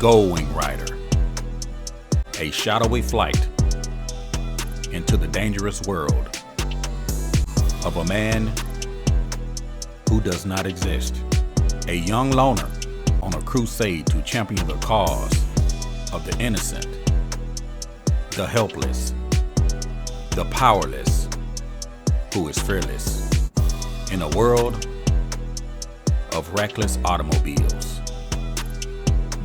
Goldwing rider, a shadowy flight into the dangerous world of a man who does not exist. A young loner on a crusade to champion the cause of the innocent, the helpless, the powerless, who is fearless in a world of reckless automobiles.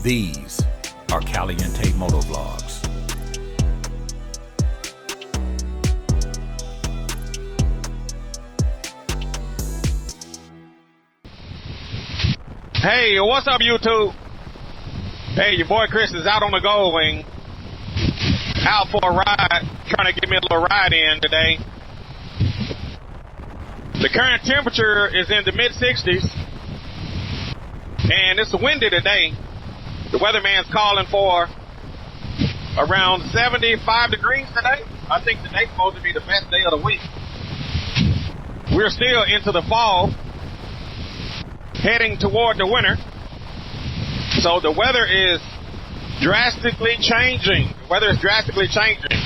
These are Caliente Motovlogs. Hey, what's up, YouTube? Hey, your boy Chris is out on the Goldwing, out for a ride, trying to get me a little ride in today. The current temperature is in the mid-60s, and it's windy today. The weatherman's calling for around 75 degrees today. I think today's supposed to be the best day of the week. We're still into the fall, heading toward the winter. So the weather is drastically changing. The weather is drastically changing.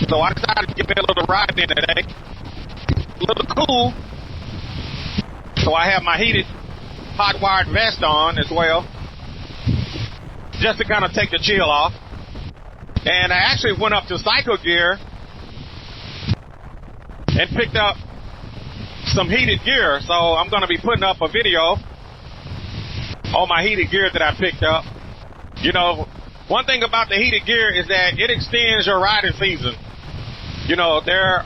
So I decided to give me a little ride in today. A little cool. So I have my heated hot wired vest on as well, just to kind of take the chill off. And I actually went up to Cycle Gear and picked up some heated gear. So I'm going to be putting up a video on my heated gear that I picked up. You know, one thing about the heated gear is that it extends your riding season. You know, there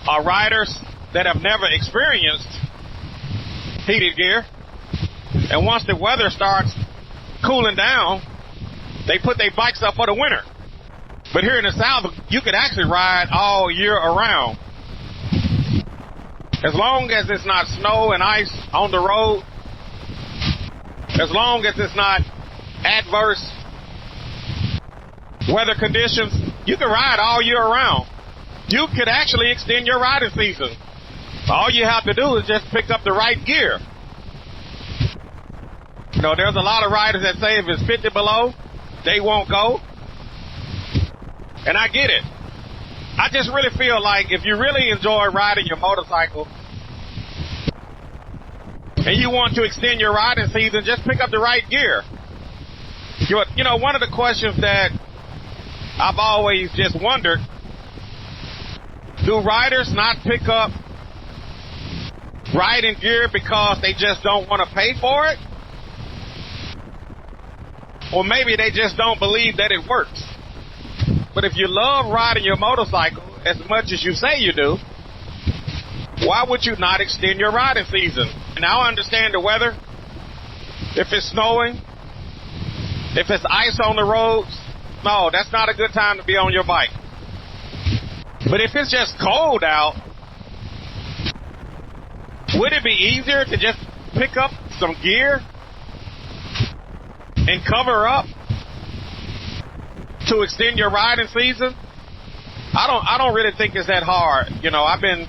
are riders that have never experienced heated gear, and once the weather starts cooling down, they put their bikes up for the winter. But here in the South, you could actually ride all year around. As long as it's not snow and ice on the road, as long as it's not adverse weather conditions, you can ride all year round. You could actually extend your riding season. All you have to do is just pick up the right gear. You know, there's a lot of riders that say if it's 50 below, they won't go. And I get it. I just really feel like if you really enjoy riding your motorcycle and you want to extend your riding season, just pick up the right gear. You know, one of the questions that I've always just wondered, do riders not pick up riding gear because they just don't want to pay for it? Or maybe they just don't believe that it works. But if you love riding your motorcycle as much as you say you do, why would you not extend your riding season? And I understand the weather. If it's snowing, if it's ice on the roads, no, that's not a good time to be on your bike. But if it's just cold out, would it be easier to just pick up some gear and cover up to extend your riding season? I don't really think it's that hard. You know, I've been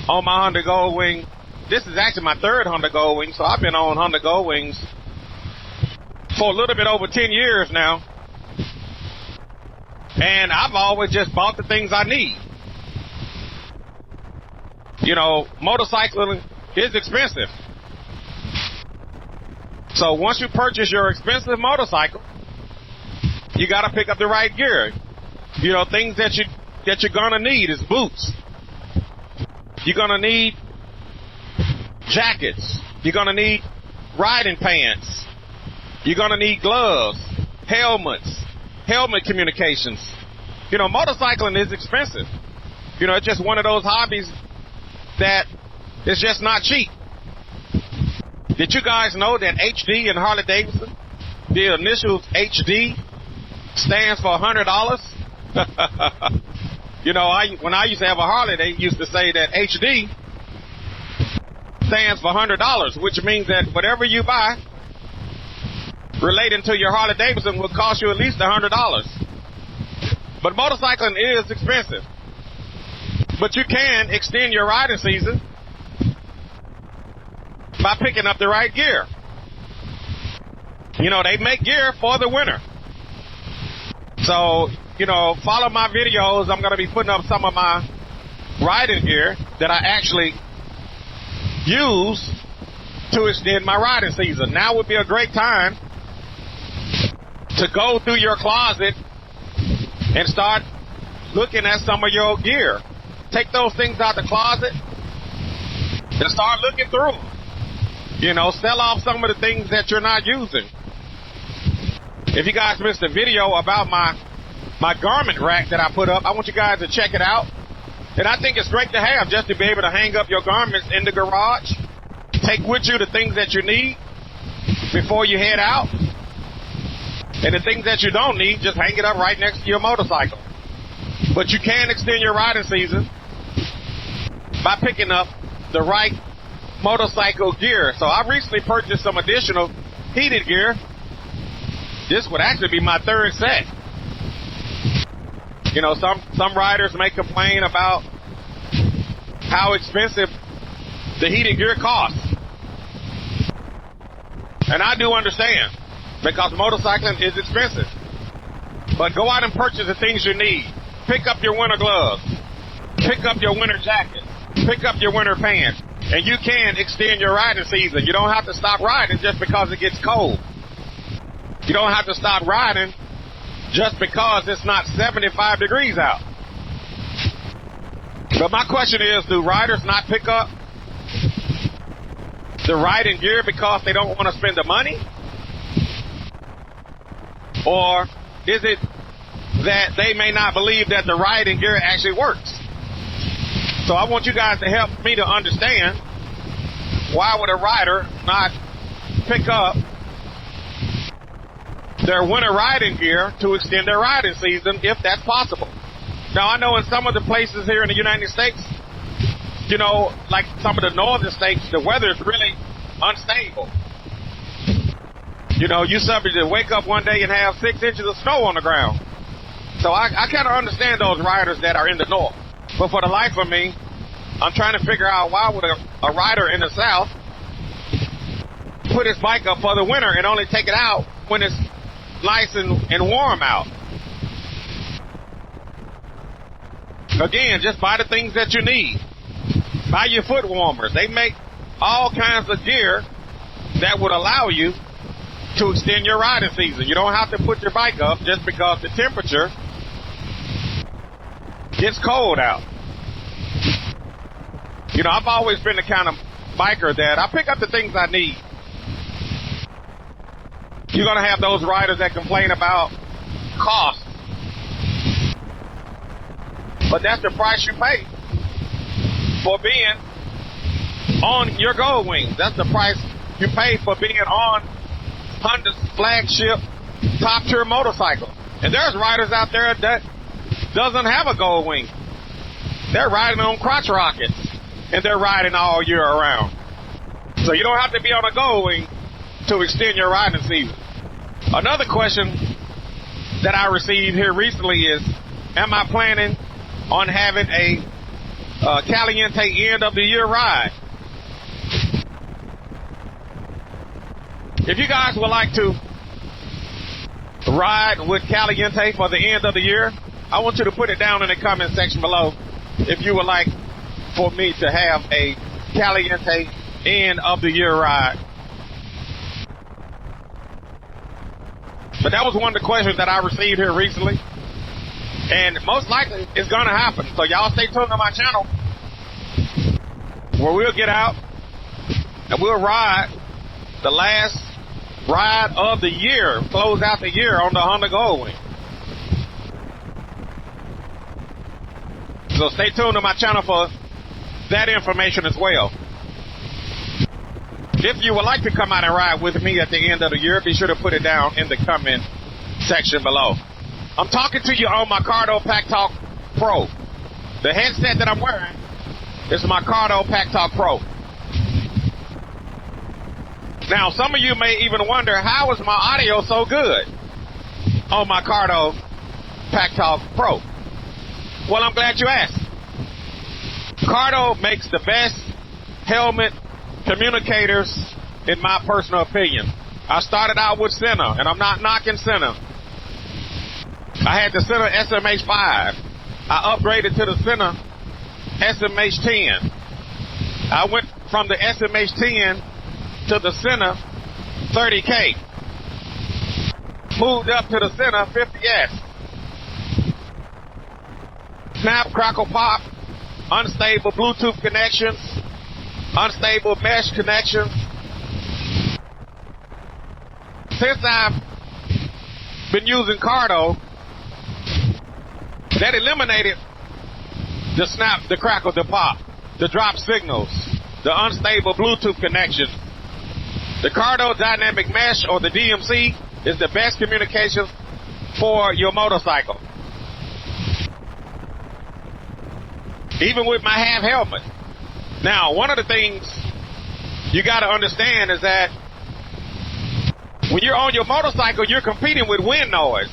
on my Honda Goldwing. This is actually my third Honda Goldwing, so I've been on Honda Goldwings for a little bit over 10 years now. And I've always just bought the things I need. You know, motorcycling is expensive. So once you purchase your expensive motorcycle, you got to pick up the right gear. You know, things that you're gonna need is boots. You're gonna need jackets. You're gonna need riding pants. You're gonna need gloves, helmets, helmet communications. You know, motorcycling is expensive. You know, it's just one of those hobbies that is just not cheap. Did you guys know that HD in Harley Davidson, the initials HD stands for $100? You know, when I used to have a Harley, they used to say that HD stands for $100, which means that whatever you buy relating to your Harley Davidson will cost you at least $100. But motorcycling is expensive. But you can extend your riding season by picking up the right gear. You know, they make gear for the winter. So, you know, follow my videos. I'm going to be putting up some of my riding gear that I actually use to extend my riding season. Now would be a great time to go through your closet and start looking at some of your gear. Take those things out the closet and start looking through them. You know, sell off some of the things that you're not using. If you guys missed a video about my garment rack that I put up, I want you guys to check it out. And I think it's great to have, just to be able to hang up your garments in the garage. Take with you the things that you need before you head out. And the things that you don't need, just hang it up right next to your motorcycle. But you can extend your riding season by picking up the right motorcycle gear. So I recently purchased some additional heated gear. This would actually be my third set. You know, some riders may complain about how expensive the heated gear costs. And I do understand, because motorcycling is expensive. But go out and purchase the things you need. Pick up your winter gloves. Pick up your winter jacket. Pick up your winter pants. And you can extend your riding season. You don't have to stop riding just because it gets cold. You don't have to stop riding just because it's not 75 degrees out. But my question is, do riders not pick up the riding gear because they don't want to spend the money? Or is it that they may not believe that the riding gear actually works? So I want you guys to help me to understand, why would a rider not pick up their winter riding gear to extend their riding season, if that's possible? Now, I know in some of the places here in the United States, you know, like some of the northern states, the weather is really unstable. You know, you're subject to wake up one day and have 6 inches of snow on the ground. So I kind of understand those riders that are in the north. But for the life of me, I'm trying to figure out, why would a rider in the south put his bike up for the winter and only take it out when it's nice and warm out? Again, just buy the things that you need. Buy your foot warmers. They make all kinds of gear that would allow you to extend your riding season. You don't have to put your bike up just because the temperature gets cold out. You know, I've always been the kind of biker that I pick up the things I need. You're going to have those riders that complain about cost. But that's the price you pay for being on your Goldwing. That's the price you pay for being on Honda's flagship top tier motorcycle. And there's riders out there that doesn't have a Goldwing. They're riding on crotch rockets, and they're riding all year around. So you don't have to be on a Goldwing to extend your riding season. Another question that I received here recently is, am I planning on having a Caliente end of the year ride? If you guys would like to ride with Caliente for the end of the year, I want you to put it down in the comment section below if you would like for me to have a Caliente end of the year ride. But that was one of the questions that I received here recently. And most likely it's going to happen. So y'all stay tuned on my channel, where we'll get out and we'll ride the last ride of the year, close out the year on the Honda Goldwing. So stay tuned to my channel for that information as well. If you would like to come out and ride with me at the end of the year, be sure to put it down in the comment section below. I'm talking to you on my Cardo Pack Talk Pro. The headset that I'm wearing is my Cardo Pack Talk Pro. Now, some of you may even wonder, how is my audio so good on my Cardo Pack Talk Pro? Well, I'm glad you asked. Cardo makes the best helmet communicators, in my personal opinion. I started out with center, and I'm not knocking center. I had the center SMH5. I upgraded to the center SMH10. I went from the SMH10 to the center 30K. Moved up to the center 50S. Snap, crackle, pop, unstable Bluetooth connections, unstable mesh connections. Since I've been using Cardo, that eliminated the snap, the crackle, the pop, the drop signals, the unstable Bluetooth connections. The Cardo Dynamic Mesh, or the DMC, is the best communication for your motorcycle. Even with my half helmet. Now, one of the things you got to understand is that when you're on your motorcycle, you're competing with wind noise.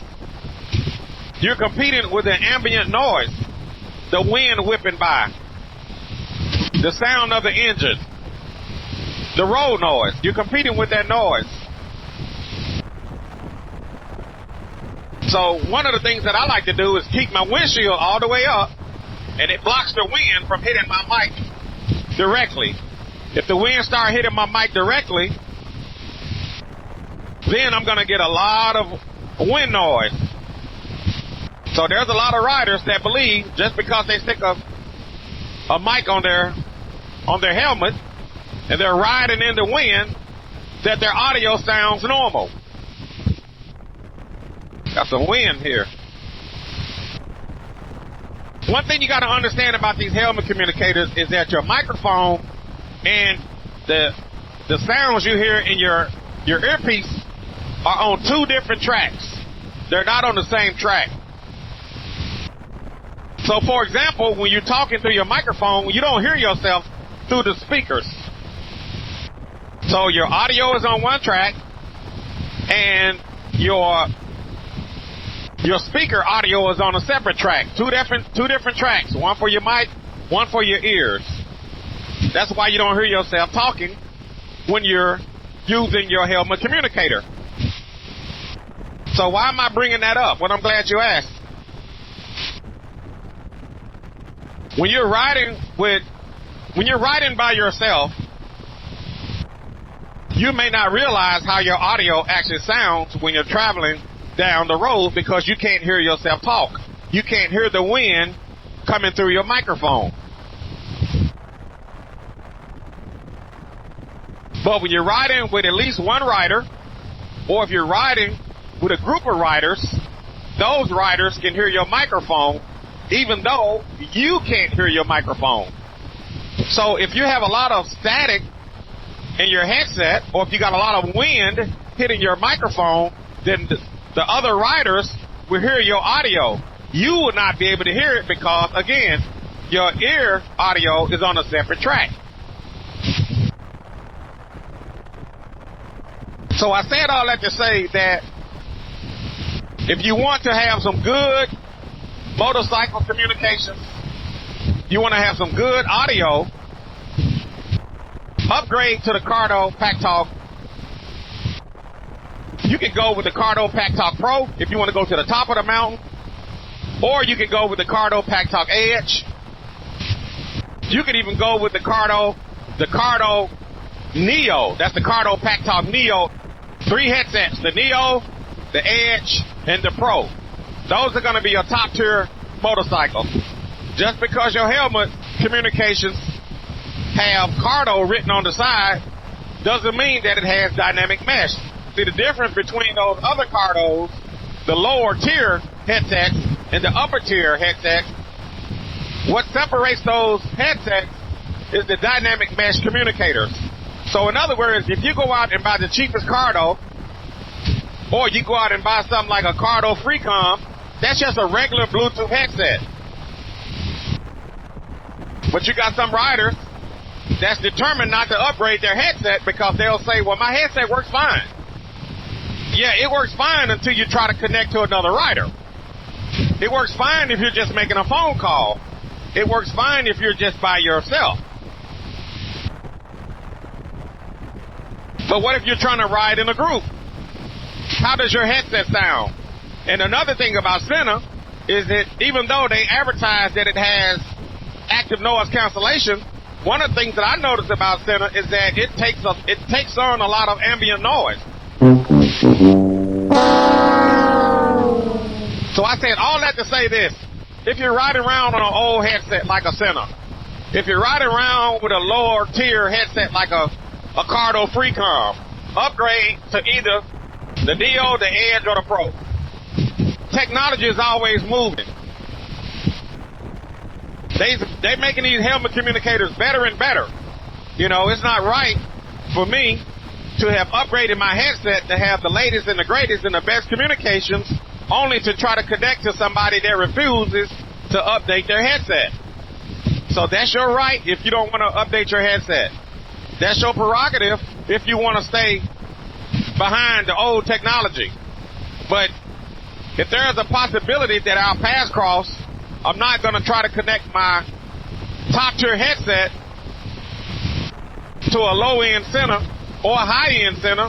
You're competing with the ambient noise, the wind whipping by, the sound of the engine, the road noise. You're competing with that noise. So one of the things that I like to do is keep my windshield all the way up, and it blocks the wind from hitting my mic directly. If the wind starts hitting my mic directly, then I'm going to get a lot of wind noise. So there's a lot of riders that believe just because they stick a mic on their helmet and they're riding in the wind, that their audio sounds normal. Got some wind here. One thing you got to understand about these helmet communicators is that your microphone and the sounds you hear in your earpiece are on two different tracks. They're not on the same track. So, for example, when you're talking through your microphone, you don't hear yourself through the speakers. So your audio is on one track, and your speaker audio is on a separate track. Two different tracks. One for your mic, one for your ears. That's why you don't hear yourself talking when you're using your helmet communicator. So why am I bringing that up? Well, I'm glad you asked. When you're riding by yourself, you may not realize how your audio actually sounds when you're traveling down the road because you can't hear yourself talk. You can't hear the wind coming through your microphone. But when you're riding with at least one rider, or if you're riding with a group of riders, those riders can hear your microphone even though you can't hear your microphone. So if you have a lot of static in your headset, or if you got a lot of wind hitting your microphone, then the other riders will hear your audio. You will not be able to hear it because, again, your ear audio is on a separate track. So I said all that to say that if you want to have some good motorcycle communications, you want to have some good audio, upgrade to the Cardo Pack Talk. You can go with the Cardo Pack Talk Pro if you want to go to the top of the mountain, or you can go with the Cardo Pack Talk Edge. You can even go with the Cardo Neo. That's the Cardo Pack Talk Neo. 3 headsets, the Neo, the Edge, and the Pro. Those are going to be your top tier motorcycle. Just because your helmet communications have Cardo written on the side doesn't mean that it has dynamic mesh. See, the difference between those other Cardos, the lower tier headsets and the upper tier headsets, what separates those headsets is the dynamic mesh communicators. So in other words, if you go out and buy the cheapest Cardo, or you go out and buy something like a Cardo Freecom, that's just a regular Bluetooth headset. But you got some riders that's determined not to upgrade their headset because they'll say, well, my headset works fine. Yeah, it works fine until you try to connect to another rider. It works fine if you're just making a phone call. It works fine if you're just by yourself. But what if you're trying to ride in a group? How does your headset sound? And another thing about center is that even though they advertise that it has active noise cancellation, one of the things that I noticed about center is that it takes on a lot of ambient noise. So I said all that to say this: if you're riding around on an old headset like a center, if you're riding around with a lower tier headset like a Cardo Freecom, upgrade to either the Neo, the Edge, or the Pro. Technology is always moving. They're making these helmet communicators better and better. You know, it's not right for me to have upgraded my headset to have the latest and the greatest and the best communications only to try to connect to somebody that refuses to update their headset. So that's your right if you don't want to update your headset. That's your prerogative if you want to stay behind the old technology. But if there is a possibility that our paths cross, I'm not going to try to connect my top tier headset to a low end center or a high end center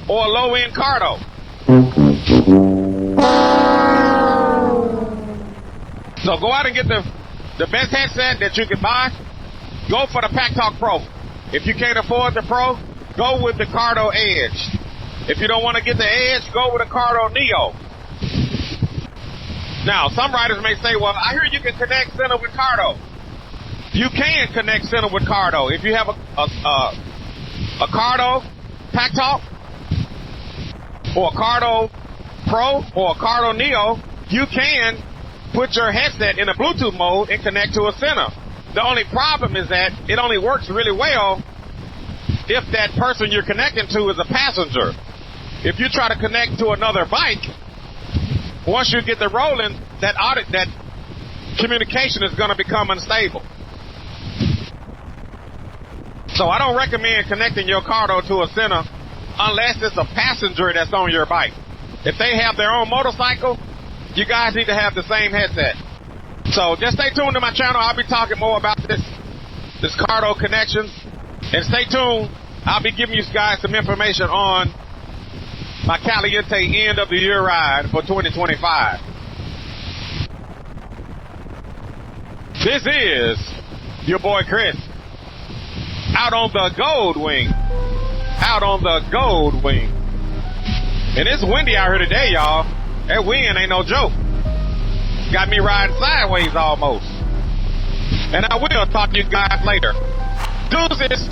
or a low end Cardo. So go out and get the best headset that you can buy. Go for the Pack Talk Pro. If you can't afford the Pro, go with the Cardo Edge. If you don't want to get the Edge, go with the Cardo Neo. Now, some riders may say, well, I hear you can connect center with Cardo. You can connect center with Cardo. If you have a Cardo Pack Talk or a Cardo Pro or a Cardo Neo, you can put your headset in a Bluetooth mode and connect to a center. The only problem is that it only works really well if that person you're connecting to is a passenger. If you try to connect to another bike, once you get the rolling, that communication is going to become unstable. So I don't recommend connecting your Cardo to a center unless it's a passenger that's on your bike. If they have their own motorcycle, you guys need to have the same headset. So just stay tuned to my channel. I'll be talking more about this Cardo connections. And stay tuned. I'll be giving you guys some information on my Caliente end of the year ride for 2025. This is your boy Chris out on the Goldwing. Out on the Goldwing. And it's windy out here today, y'all. That wind ain't no joke. Got me riding sideways almost. And I will talk to you guys later. Deuces.